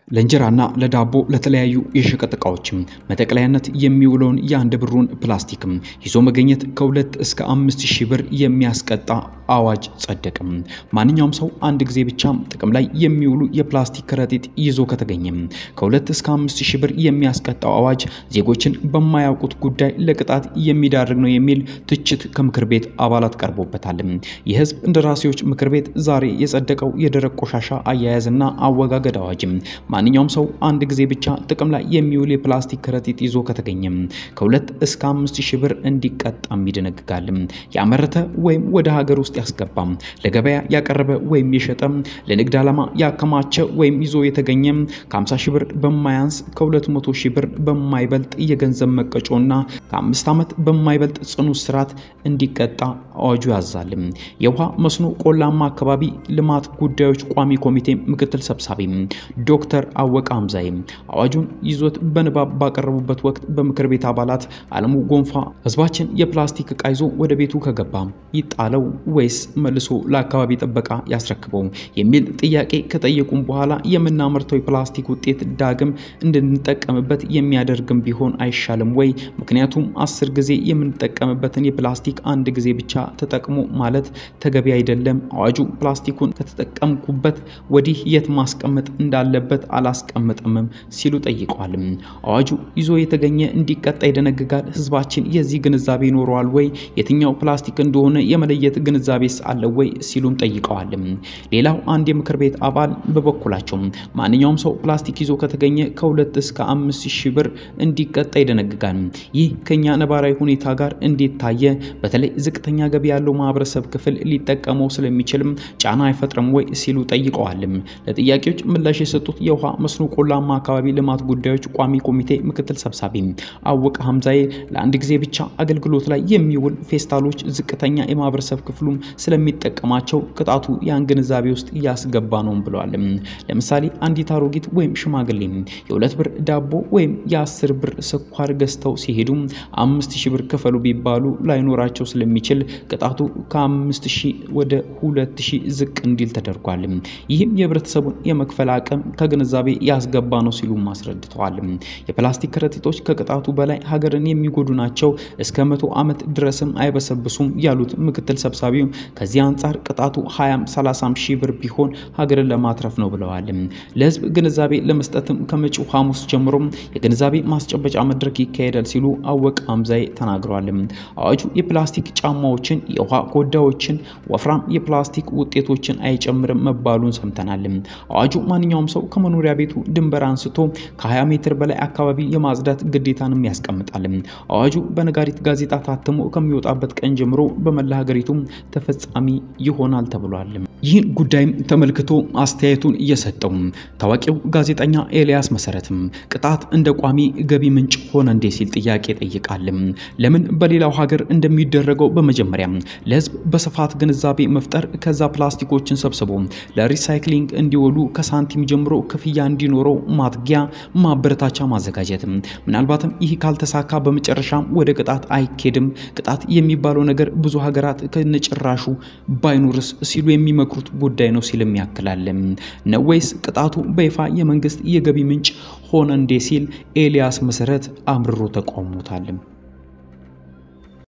ለእንጀራና ለዳቦ ለተለያዩ የሸቀጥ ዕቃዎች መጠቅለያነት የሚውለውን የአንድ ብሩን ፕላስቲክ ይዞ መገኘት ከ2 እስከ 5000 ብር የሚያስቀጣ አዋጅ ጸደቀ። ማንኛውም ሰው አንድ ጊዜ ብቻ ጥቅም ላይ የሚውሉ የፕላስቲክ ከረጢት ይዞ ከተገኘ ከ2 እስከ 5000 ብር የሚያስቀጣው አዋጅ ዜጎችን በማያውቁት ጉዳይ ለቅጣት የሚዳርግ ነው የሚል ትችት ከምክር ቤት አባላት ቀርቦበታል። የህዝብ እንደራሴዎች ምክር ቤት ዛሬ የጸደቀው የደረቅ ቆሻሻ አያያዝና አወጋገድ አዋጅ ማንኛውም ሰው አንድ ጊዜ ብቻ ጥቅም ላይ የሚውል የፕላስቲክ ከረጢት ይዞ ከተገኘ ከ2 እስከ 5000 ብር እንዲቀጣም ይደነግጋል። ያመረተ ወይም ወደ ሀገር ውስጥ ያስገባ ለገበያ ያቀረበ ወይም የሸጠ ለንግድ ዓላማ ያከማቸ ወይም ይዞ የተገኘ ከ50000 ብር በማያንስ ከ200000 ብር በማይበልጥ የገንዘብ መቀጮና ከ5 ዓመት በማይበልጥ ጽኑ እስራት እንዲቀጣ አዋጁ ያዛል። የውሃ መስኖ ቆላማ አካባቢ ልማት ጉዳዮች ቋሚ ኮሚቴ ምክትል ሰብሳቢ ዶክተር አወቀ አምዛይ አዋጁን ይዞት በንባብ ባቀረቡበት ወቅት በምክር ቤት አባላት አለሙ ጎንፋ ህዝባችን የፕላስቲክ ዕቃ ይዞ ወደ ቤቱ ከገባ ይጣለው ወይስ መልሶ ለአካባቢ ጥበቃ ያስረክበው የሚል ጥያቄ ከጠየቁም በኋላ የምናመርተው የፕላስቲክ ውጤት ዳግም እንድንጠቀምበት የሚያደርግም ቢሆን አይሻልም ወይ? ምክንያቱም 10 ጊዜ የምንጠቀምበትን የፕላስቲክ አንድ ጊዜ ብቻ ተጠቅሞ ማለት ተገቢ አይደለም። አዋጁ ፕላስቲኩን ከተጠቀምኩበት ወዲህ የት ማስቀመጥ እንዳለበት አላስቀምጥም ሲሉ ጠይቀዋል። አዋጁ ይዞ የተገኘ እንዲቀጣ ይደነግጋል። ህዝባችን የዚህ ግንዛቤ ይኖረዋል ወይ? የትኛው ፕላስቲክ እንደሆነ የመለየት ግንዛቤስ አለ ወይ ሲሉም ጠይቀዋል። ሌላው አንድ የምክር ቤት አባል በበኩላቸው ማንኛውም ሰው ፕላስቲክ ይዞ ከተገኘ ከ2 እስከ 5000 ብር እንዲቀጣ ይደነግጋል። ይህ ከኛ ነባራዊ ሁኔታ ጋር እንዴት ታየ? በተለይ ዝቅተኛ ገቢ ያለው ማህበረሰብ ክፍል ሊጠቀመው ስለሚችልም ጫና አይፈጥርም ወይ ሲሉ ጠይቀዋል። ለጥያቄዎች ምላሽ የሰጡት የውሃ መስኖ ቆላማ አካባቢ ልማት ጉዳዮች ቋሚ ኮሚቴ ምክትል ሰብሳቢ አወቀ ሐምዛዬ ለአንድ ጊዜ ብቻ አገልግሎት ላይ የሚውል ፌስታሎች ዝቅተኛ የማህበረሰብ ክፍሉም ስለሚጠቀማቸው ቅጣቱ ያን ግንዛቤ ውስጥ ያስገባ ነው ብለዋል። ለምሳሌ አንዲት አሮጊት ወይም ሽማግሌ የ2 ብር ዳቦ ወይም የ10 ብር ስኳር ገዝተው ሲሄዱ 5000 ብር ክፈሉ ቢባሉ ላይኖራቸው ስለሚችል ቅጣቱ ከ5000 ወደ 2000 ዝቅ እንዲል ተደርጓል። ይህም የህብረተሰቡን የመክፈል አቅም ከግንዛቤ ያስገባ ነው ሲሉ ማስረድተዋል። የፕላስቲክ ከረጢቶች ከቅጣቱ በላይ ሀገርን የሚጎዱ ናቸው፣ እስከ 100 ዓመት ድረስም አይበሰብሱም ያሉት ምክትል ሰብሳቢው ከዚህ አንፃር ቅጣቱ 20-30 ሺህ ብር ቢሆን ሀገርን ለማትረፍ ነው ብለዋል። ለህዝብ ግንዛቤ ለመስጠትም ከመጪው ሐሙስ ጀምሮ የግንዛቤ ማስጨበጫ መድረክ ይካሄዳል ሲሉ አወቀ አምዛይ ተናግረዋል። አዋጁ የፕላስቲክ ጫማዎችን፣ የውሃ ኮዳዎችን፣ ወፍራም የፕላስቲክ ውጤቶችን አይጨምርም መባሉን ሰምተናል። አዋጁ ማንኛውም ሰው ከመኖሪያ ቤቱ ድንበር አንስቶ ከ20 ሜትር በላይ አካባቢ የማጽዳት ግዴታንም ያስቀምጣል። አዋጁ በነጋሪት ጋዜጣ ታትሞ ከሚወጣበት ቀን ጀምሮ በመላ ሀገሪቱ ተፈጻሚ ይሆናል ተብሏል። ይህን ጉዳይም ተመልክቶ አስተያየቱን እየሰጠው ታዋቂው ጋዜጠኛ ኤልያስ መሰረትም ቅጣት እንደ ቋሚ ገቢ ምንጭ ሆነ እንዴ ሲል ጥያቄ ጠይቃል። ለምን በሌላው ሀገር እንደሚደረገው በመጀመሪያ ለህዝብ በስፋት ግንዛቤ መፍጠር፣ ከዛ ፕላስቲኮችን ሰብስቦ ለሪሳይክሊንግ እንዲወሉ ከሳንቲም ጀምሮ ክፍያ እንዲኖረው ማትጊያ ማበረታቻ ማዘጋጀት። ምናልባትም ይህ ካልተሳካ በመጨረሻም ወደ ቅጣት አይኬድም። ቅጣት የሚባለው ነገር ብዙ ሀገራት ከነጭራሹ ባይኖርስ ሲሉ የሚመክሩት ጉዳይ ነው ሲልም ያክላል። ነው ወይስ ቅጣቱ በይፋ የመንግስት የገቢ ምንጭ ሆነ እንዴ ሲል ኤልያስ መሰረት አምርሮ ተቃውሞታል።